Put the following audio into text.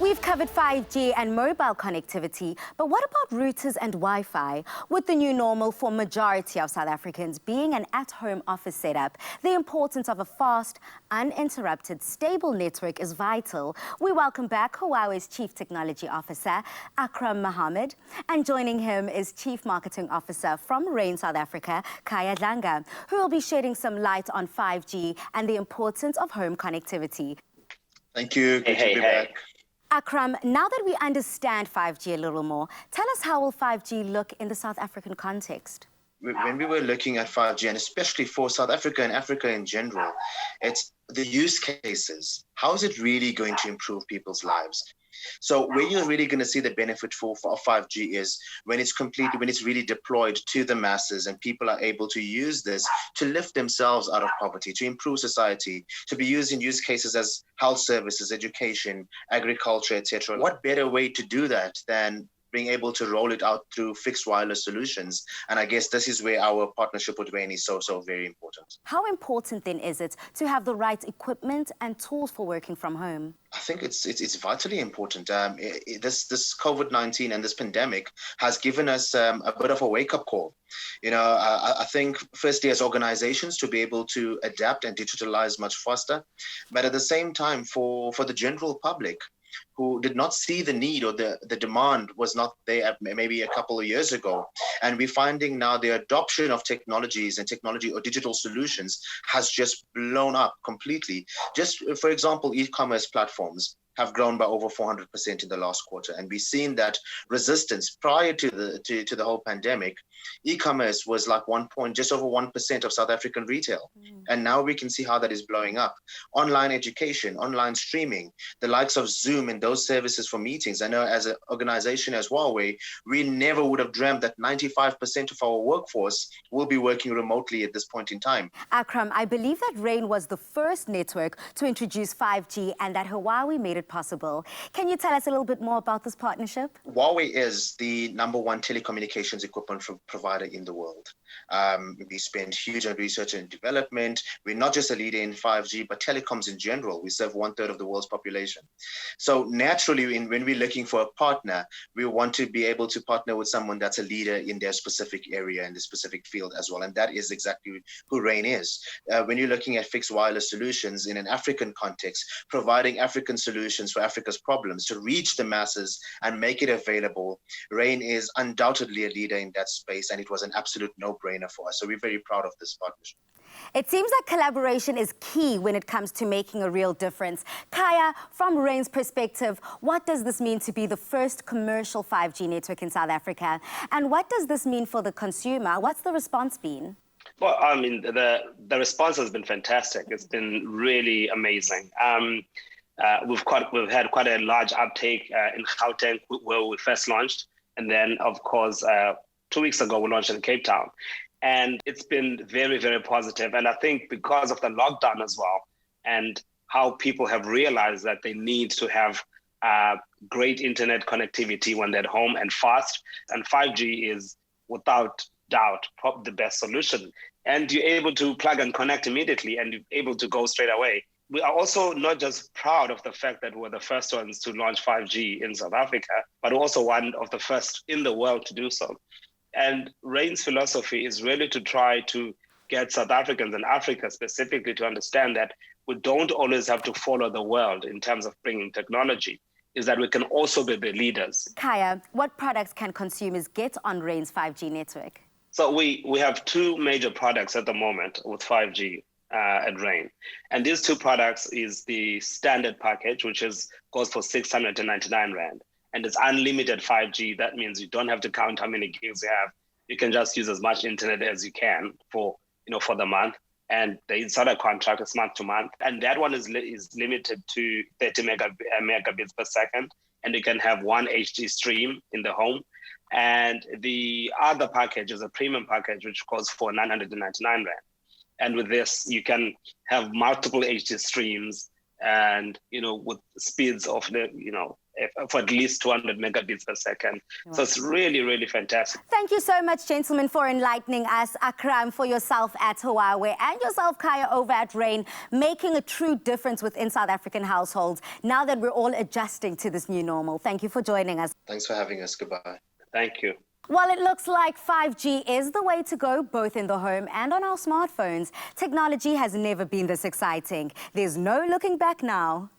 We've covered 5G and mobile connectivity, but what about routers and Wi-Fi? With the new normal for majority of South Africans being an at-home office setup, the importance of a fast, uninterrupted, stable network is vital. We welcome back Huawei's Chief Technology Officer, Akram Mohammed, and joining him is Chief Marketing Officer from Rain South Africa, Kaya Dlanga, who will be shedding some light on 5G and the importance of home connectivity. Thank you. Good to be back. Akram, now that we understand 5G a little more, tell us how will 5G look in the South African context? When we were looking at 5G, and especially for South Africa and Africa in general, it's the use cases. How is it really going to improve people's lives? So where you're really going to see the benefit for 5G is when it's completely, when it's really deployed to the masses and people are able to use this to lift themselves out of poverty, to improve society, to be used in use cases as health services, education, agriculture, etc. What better way to do that than being able to roll it out through fixed wireless solutions? And I guess this is where our partnership with Rain is so very important. How important then is it to have the right equipment and tools for working from home? I think it's vitally important. This COVID-19 and this pandemic has given us a bit of a wake-up call. You know, I think firstly as organizations to be able to adapt and digitalize much faster, but at the same time for the general public who did not see the need or the demand was not there maybe a couple of years ago. And we're finding now the adoption of technologies and technology or digital solutions has just blown up completely. Just for example, e-commerce platforms have grown by over 400% in the last quarter. And we've seen that resistance prior to the whole pandemic, e-commerce was like just over 1% of South African retail. And now we can see how that is blowing up. Online education, online streaming, the likes of Zoom and those services for meetings. I know as an organization as Huawei, we never would have dreamt that 95% of our workforce will be working remotely at this point in time. Akram, I believe that Rain was the first network to introduce 5G and that Huawei made it possible. Can you tell us a little bit more about this partnership? Huawei is the #1 telecommunications equipment provider in the world. We spend huge on research and development. We're not just a leader in 5G, but telecoms in general. We serve 1/3 of the world's population. So naturally, when we're looking for a partner, we want to be able to partner with someone that's a leader in their specific area, in the specific field as well. And that is exactly who Rain is. When you're looking at fixed wireless solutions in an African context, providing African solutions for Africa's problems to reach the masses and make it available, Rain is undoubtedly a leader in that space, and it was an absolute no-brainer for us. So we're very proud of this partnership. It seems like collaboration is key when it comes to making a real difference. Kaya, from Rain's perspective, what does this mean to be the first commercial 5G network in South Africa? And what does this mean for the consumer? What's the response been? Well, I mean, the response has been fantastic. It's been really amazing. We've had quite a large uptake in Gauteng where we first launched. And then, of course, 2 weeks ago, we launched in Cape Town. And it's been very, very positive. And I think because of the lockdown as well, and how people have realized that they need to have great internet connectivity when they're at home and fast. And 5G is, without doubt, probably the best solution. And you're able to plug and connect immediately, and you're able to go straight away. We are also not just proud of the fact that we're the first ones to launch 5G in South Africa, but also one of the first in the world to do so. And Rain's philosophy is really to try to get South Africans and Africa specifically to understand that we don't always have to follow the world in terms of bringing technology, is that we can also be the leaders. Kaya, what products can consumers get on Rain's 5G network? So we have two major products at the moment with 5G. At Rain. And these two products is the standard package, which goes for 699 Rand. And it's unlimited 5G. That means you don't have to count how many gigs you have. You can just use as much internet as you can for the month. And the installer contract is month to month. And that one is limited to 30 megabits per second. And you can have one HD stream in the home. And the other package is a premium package, which goes for 999 Rand. And with this, you can have multiple HD streams and, with speeds of for at least 200 megabits per second. Wow. So it's really, really fantastic. Thank you so much, gentlemen, for enlightening us. Akram, for yourself at Huawei, and yourself, Kaya, over at Rain, making a true difference within South African households now that we're all adjusting to this new normal. Thank you for joining us. Thanks for having us. Goodbye. Thank you. Well, it looks like 5G is the way to go, both in the home and on our smartphones. Technology has never been this exciting. There's no looking back now.